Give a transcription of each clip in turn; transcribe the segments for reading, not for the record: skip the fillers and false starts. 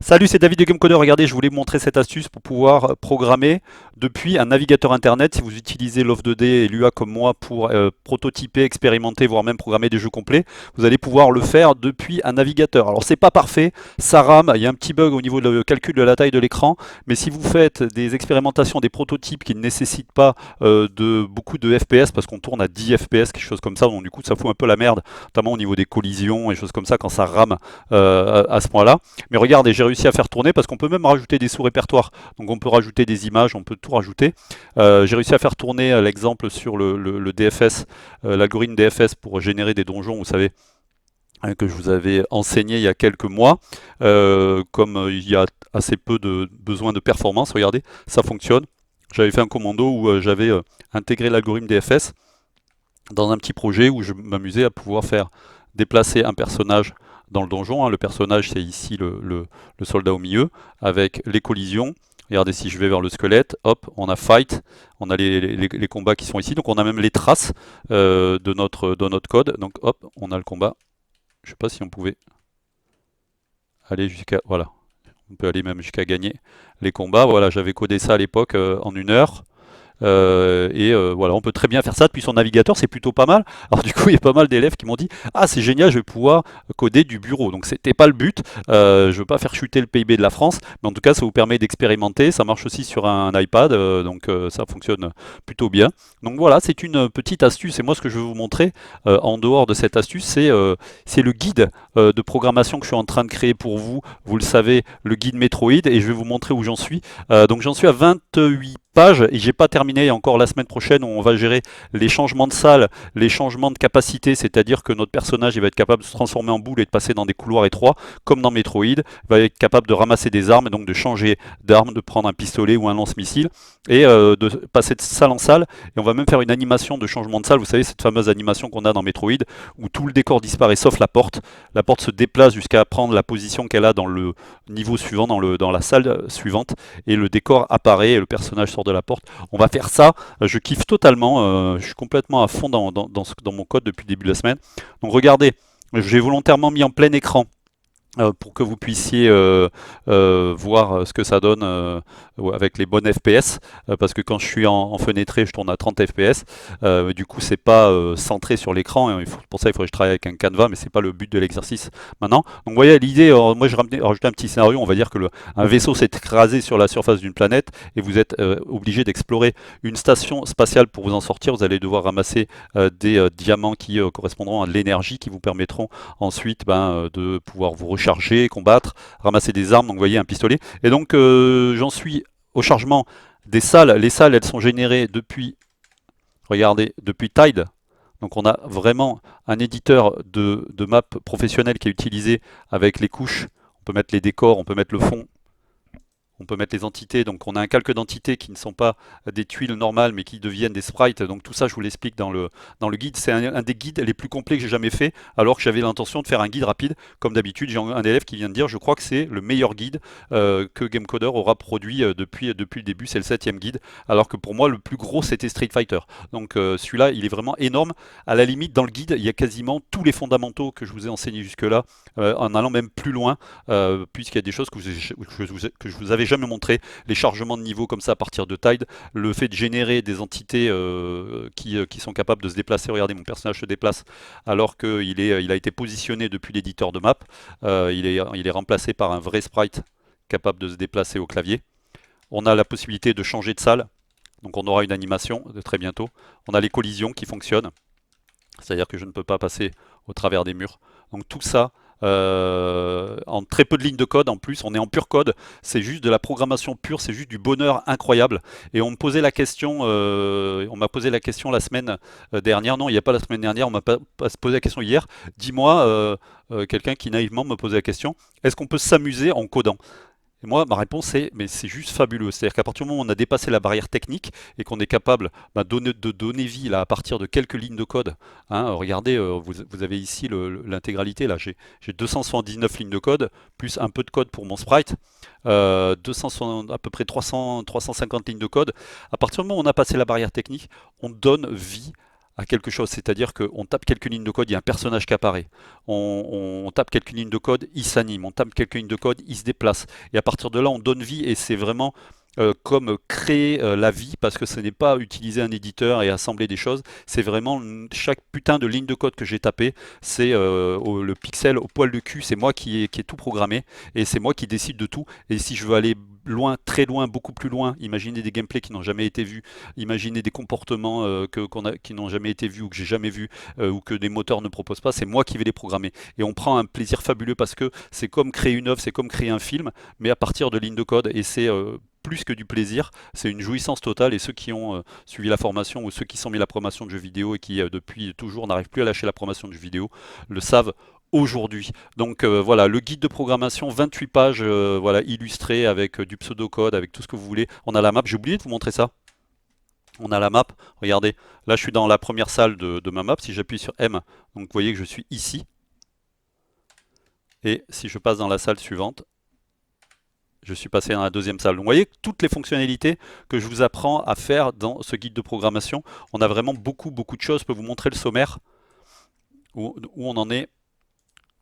Salut, c'est David de GameCoder. Regardez, je voulais vous montrer cette astuce pour pouvoir programmer depuis un navigateur internet. Si vous utilisez Love2D et Lua comme moi pour prototyper, expérimenter, voire même programmer des jeux complets, vous allez pouvoir le faire depuis un navigateur. Alors c'est pas parfait, ça rame, il y a un petit bug au niveau de calcul de la taille de l'écran, mais si vous faites des expérimentations, des prototypes qui ne nécessitent pas de beaucoup de FPS, parce qu'on tourne à 10 FPS, quelque chose comme ça, donc du coup ça fout un peu la merde, notamment au niveau des collisions et choses comme ça quand ça rame à ce point-là. Mais regardez, j'ai réussi à faire tourner parce qu'on peut même rajouter des sous-répertoires. Donc on peut rajouter des images, on peut tout rajouter. J'ai réussi à faire tourner l'exemple sur le DFS, l'algorithme DFS pour générer des donjons, vous savez, que je vous avais enseigné il y a quelques mois. Comme il y a assez peu de besoin de performance, regardez, ça fonctionne. J'avais fait un commando où j'avais intégré l'algorithme DFS dans un petit projet où je m'amusais à pouvoir faire déplacer un personnage dans le donjon. Hein. Le personnage, c'est ici le soldat au milieu, avec les collisions. Regardez, si je vais vers le squelette, hop, on a fight, on a les combats qui sont ici. Donc on a même les traces de notre code. Donc hop, on a le combat. Je ne sais pas si on pouvait aller jusqu'à... Voilà, on peut aller même jusqu'à gagner les combats. Voilà, j'avais codé ça à l'époque en 1 heure. Voilà, on peut très bien faire ça depuis son navigateur, c'est plutôt pas mal. Alors du coup, il y a pas mal d'élèves qui m'ont dit ah c'est génial, je vais pouvoir coder du bureau. Donc c'était pas le but. Je veux pas faire chuter le PIB de la France, mais en tout cas ça vous permet d'expérimenter. Ça marche aussi sur un iPad, donc ça fonctionne plutôt bien. Donc voilà, c'est une petite astuce. Et moi, ce que je vais vous montrer en dehors de cette astuce, c'est le guide de programmation que je suis en train de créer pour vous. Vous le savez, le guide Metroid, et je vais vous montrer où j'en suis. Donc j'en suis à 28 pages et j'ai pas terminé encore la semaine prochaine où on va gérer les changements de salle, les changements de capacité, c'est-à-dire que notre personnage il va être capable de se transformer en boule et de passer dans des couloirs étroits comme dans Metroid, il va être capable de ramasser des armes et donc de changer d'arme, de prendre un pistolet ou un lance-missile et de passer de salle en salle, et on va même faire une animation de changement de salle, vous savez cette fameuse animation qu'on a dans Metroid où tout le décor disparaît sauf la porte se déplace jusqu'à prendre la position qu'elle a dans le niveau suivant, dans la salle suivante, et le décor apparaît et le personnage sort de la porte. On va faire ça, je kiffe totalement, je suis complètement à fond dans mon code depuis le début de la semaine. Donc regardez, j'ai volontairement mis en plein écran pour que vous puissiez voir ce que ça donne avec les bonnes FPS, parce que quand je suis en fenêtré, je tourne à 30 FPS. Du coup, c'est pas centré sur l'écran. Pour ça, il faudrait que je travaille avec un canevas, mais c'est pas le but de l'exercice maintenant. Donc, vous voyez l'idée. Moi, je rajouté un petit scénario. On va dire que un vaisseau s'est écrasé sur la surface d'une planète et vous êtes obligé d'explorer une station spatiale pour vous en sortir. Vous allez devoir ramasser des diamants qui correspondront à de l'énergie qui vous permettront ensuite de pouvoir vous recharger, combattre, ramasser des armes, donc vous voyez un pistolet. Et donc j'en suis au chargement des salles. Les salles, elles sont générées depuis, regardez, depuis Tide. Donc on a vraiment un éditeur de map professionnel qui est utilisé avec les couches. On peut mettre les décors, on peut mettre le fond, on peut mettre les entités, donc on a un calque d'entités qui ne sont pas des tuiles normales mais qui deviennent des sprites, donc tout ça je vous l'explique dans le guide. C'est un des guides les plus complets que j'ai jamais fait, alors que j'avais l'intention de faire un guide rapide. Comme d'habitude, j'ai un élève qui vient de dire je crois que c'est le meilleur guide que GameCoder aura produit depuis le début, c'est le 7e guide, alors que pour moi le plus gros c'était Street Fighter. Donc celui-là il est vraiment énorme. À la limite dans le guide il y a quasiment tous les fondamentaux que je vous ai enseignés jusque là, en allant même plus loin, puisqu'il y a des choses que je vous avais jamais montré, les chargements de niveau comme ça à partir de Tide, le fait de générer des entités qui sont capables de se déplacer. Regardez, mon personnage se déplace alors qu'il il a été positionné depuis l'éditeur de map. Il est remplacé par un vrai sprite capable de se déplacer au clavier. On a la possibilité de changer de salle, donc on aura une animation très bientôt. On a les collisions qui fonctionnent, c'est-à-dire que je ne peux pas passer au travers des murs. Donc tout ça, en très peu de lignes de code en plus, on est en pur code, c'est juste de la programmation pure, c'est juste du bonheur incroyable. Et on me posait la question, on m'a posé la question la semaine dernière, non il n'y a pas la semaine dernière, on m'a posé la question hier, dis-moi, quelqu'un qui naïvement me posait la question, est-ce qu'on peut s'amuser en codant? Et moi, ma réponse est, mais c'est juste fabuleux. C'est-à-dire qu'à partir du moment où on a dépassé la barrière technique et qu'on est capable de donner vie là, à partir de quelques lignes de code, hein, regardez, vous avez ici l'intégralité, là j'ai 279 lignes de code, plus un peu de code pour mon sprite, 260, à peu près 350 lignes de code. À partir du moment où on a passé la barrière technique, on donne vie à quelque chose, c'est-à-dire qu'on tape quelques lignes de code, il y a un personnage qui apparaît. On tape quelques lignes de code, il s'anime. On tape quelques lignes de code, il se déplace. Et à partir de là, on donne vie et c'est vraiment comme créer la vie parce que ce n'est pas utiliser un éditeur et assembler des choses, c'est vraiment chaque putain de ligne de code que j'ai tapé, c'est le pixel au poil de cul, c'est moi qui ai tout programmé et c'est moi qui décide de tout. Et si je veux aller loin, très loin, beaucoup plus loin, imaginez des gameplays qui n'ont jamais été vus, imaginez des comportements qui n'ont jamais été vus ou que j'ai jamais vus ou que des moteurs ne proposent pas, c'est moi qui vais les programmer. Et on prend un plaisir fabuleux parce que c'est comme créer une œuvre, c'est comme créer un film, mais à partir de lignes de code et c'est plus que du plaisir, c'est une jouissance totale et ceux qui ont suivi la formation ou ceux qui sont mis la promotion de jeux vidéo et qui depuis toujours n'arrivent plus à lâcher la promotion de jeux vidéo le savent aujourd'hui. Donc voilà, le guide de programmation, 28 pages voilà, illustrées avec du pseudocode, avec tout ce que vous voulez. On a la map, j'ai oublié de vous montrer ça. On a la map, regardez, là je suis dans la première salle de ma map, si j'appuie sur M, donc vous voyez que je suis ici. Et si je passe dans la salle suivante, je suis passé dans la deuxième salle. Donc vous voyez toutes les fonctionnalités que je vous apprends à faire dans ce guide de programmation. On a vraiment beaucoup de choses. Je peux vous montrer le sommaire où on en est.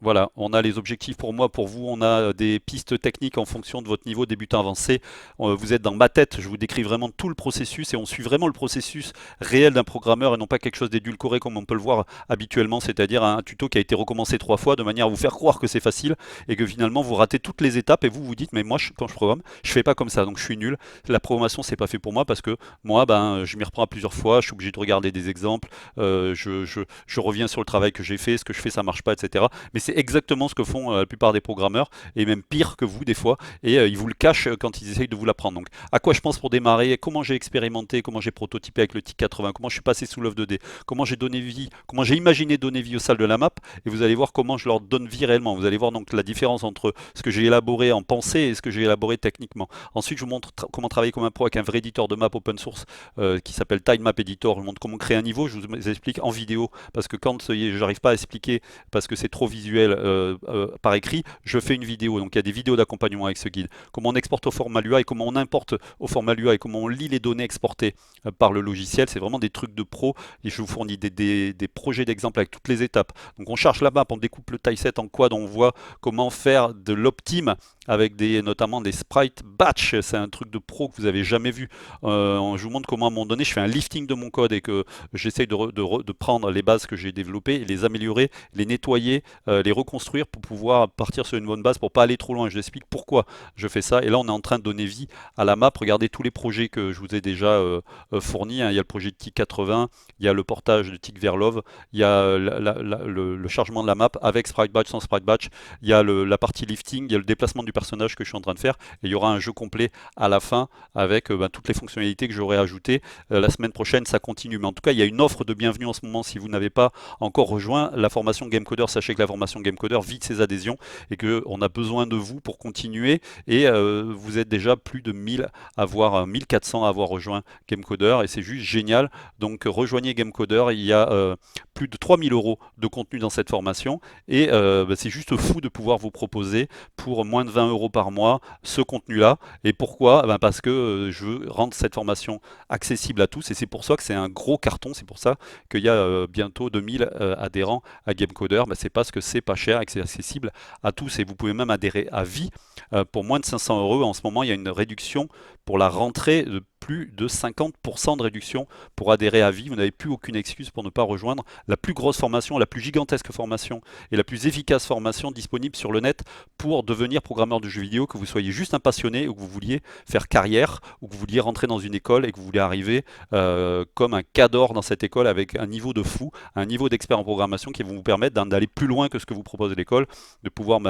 Voilà, on a les objectifs pour moi, pour vous, on a des pistes techniques en fonction de votre niveau débutant avancé. Vous êtes dans ma tête, je vous décris vraiment tout le processus et on suit vraiment le processus réel d'un programmeur et non pas quelque chose d'édulcoré comme on peut le voir habituellement, c'est-à-dire un tuto qui a été recommencé 3 fois de manière à vous faire croire que c'est facile et que finalement vous ratez toutes les étapes et vous vous dites mais moi quand je programme, je fais pas comme ça donc je suis nul. La programmation c'est pas fait pour moi parce que moi je m'y reprends à plusieurs fois, je suis obligé de regarder des exemples, je reviens sur le travail que j'ai fait, ce que je fais ça marche pas, etc. Mais c'est exactement ce que font la plupart des programmeurs, et même pire que vous des fois, et ils vous le cachent quand ils essayent de vous l'apprendre. Donc à quoi je pense pour démarrer, comment j'ai expérimenté, comment j'ai prototypé avec le TIC 80, comment je suis passé sous l'œuvre 2D, comment j'ai donné vie, comment j'ai imaginé donner vie aux salles de la map, et vous allez voir comment je leur donne vie réellement. Vous allez voir donc la différence entre ce que j'ai élaboré en pensée et ce que j'ai élaboré techniquement. Ensuite je vous montre comment travailler comme un pro avec un vrai éditeur de map open source qui s'appelle TimeMap Editor. Je vous montre comment créer un niveau, je vous explique en vidéo, parce que quand j'arrive pas à expliquer, parce que c'est trop visuel par écrit, je fais une vidéo. Donc il y a des vidéos d'accompagnement avec ce guide. Comment on exporte au format Lua et comment on importe au format Lua et comment on lit les données exportées par le logiciel. C'est vraiment des trucs de pro et je vous fournis des projets d'exemple avec toutes les étapes. Donc on charge la map, on découpe le typeset en quad, on voit comment faire de l'optime avec notamment des sprites batch. C'est un truc de pro que vous avez jamais vu. Je vous montre comment à un moment donné je fais un lifting de mon code et que j'essaye de prendre les bases que j'ai développées et les améliorer, les nettoyer, les reconstruire pour pouvoir partir sur une bonne base pour pas aller trop loin. Je vous explique pourquoi je fais ça. Et là on est en train de donner vie à la map. Regardez tous les projets que je vous ai déjà fournis. Il y a le projet de TIC 80, il y a le portage de TIC vers Love, il y a le chargement de la map avec sprite batch, sans sprite batch, il y a la partie lifting, il y a le déplacement du personnage que je suis en train de faire et il y aura un jeu complet à la fin avec toutes les fonctionnalités que j'aurai ajoutées. La semaine prochaine ça continue, mais en tout cas il y a une offre de bienvenue en ce moment si vous n'avez pas encore rejoint la formation Gamecoder. Sachez que la formation Gamecoder vide ses adhésions et qu'on a besoin de vous pour continuer et vous êtes déjà plus de 1400 à avoir rejoint Gamecoder et c'est juste génial. Donc rejoignez Gamecoder, il y a plus de 3000 € de contenu dans cette formation et c'est juste fou de pouvoir vous proposer pour moins de 20 € par mois ce contenu là. Et pourquoi? Parce que je veux rendre cette formation accessible à tous et c'est pour ça que c'est un gros carton, c'est pour ça qu'il y a bientôt 2000 adhérents à Gamecoder. C'est parce que c'est pas cher et que c'est accessible à tous et vous pouvez même adhérer à vie pour moins de 500 €. En ce moment il y a une réduction pour la rentrée de plus de 50% de réduction pour adhérer à vie. Vous n'avez plus aucune excuse pour ne pas rejoindre la plus grosse formation, la plus gigantesque formation et la plus efficace formation disponible sur le net pour devenir programmeur de jeux vidéo, que vous soyez juste un passionné ou que vous vouliez faire carrière ou que vous vouliez rentrer dans une école et que vous voulez arriver comme un cador dans cette école avec un niveau de fou, un niveau d'expert en programmation qui vont vous permettre d'aller plus loin que ce que vous propose l'école, de pouvoir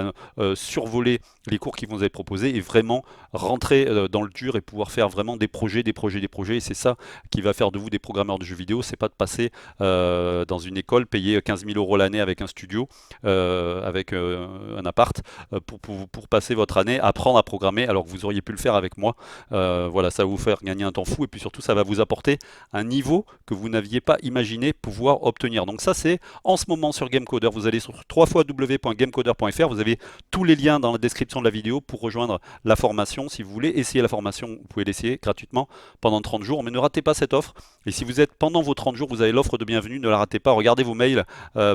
survoler les cours qui vont vous être proposés et vraiment rentrer dans le dur et pouvoir faire vraiment des projets, et c'est ça qui va faire de vous des programmeurs de jeux vidéo. C'est pas de passer dans une école, payer 15 000 € l'année avec un studio, avec un appart, pour passer votre année à apprendre à programmer alors que vous auriez pu le faire avec moi. Voilà, ça va vous faire gagner un temps fou et puis surtout ça va vous apporter un niveau que vous n'aviez pas imaginé pouvoir obtenir. Donc ça c'est en ce moment sur Gamecoder. Vous allez sur www.gamecoder.fr, vous avez tous les liens dans la description de la vidéo pour rejoindre la formation. Si vous voulez essayer la formation, vous pouvez l'essayer gratuitement pendant 30 jours, mais ne ratez pas cette offre. Et si vous êtes pendant vos 30 jours, vous avez l'offre de bienvenue, ne la ratez pas, regardez vos mails,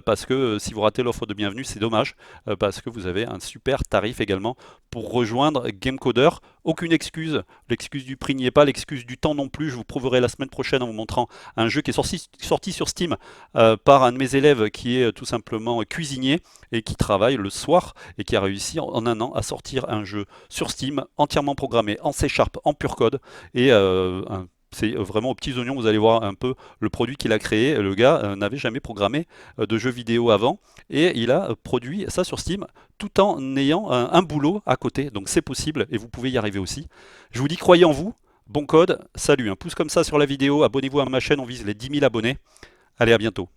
parce que si vous ratez l'offre de bienvenue, c'est dommage, parce que vous avez un super tarif également pour rejoindre GameCoder. Aucune excuse, l'excuse du prix n'y est pas, l'excuse du temps non plus. Je vous prouverai la semaine prochaine en vous montrant un jeu qui est sorti sur Steam par un de mes élèves qui est tout simplement cuisinier et qui travaille le soir et qui a réussi en un an à sortir un jeu sur Steam entièrement programmé en C#, en pur code et c'est vraiment aux petits oignons, vous allez voir un peu le produit qu'il a créé. Le gars n'avait jamais programmé de jeux vidéo avant et il a produit ça sur Steam tout en ayant un boulot à côté. Donc c'est possible et vous pouvez y arriver aussi. Je vous dis croyez en vous, bon code, salut, un pouce comme ça sur la vidéo, abonnez-vous à ma chaîne, on vise les 10 000 abonnés. Allez, à bientôt.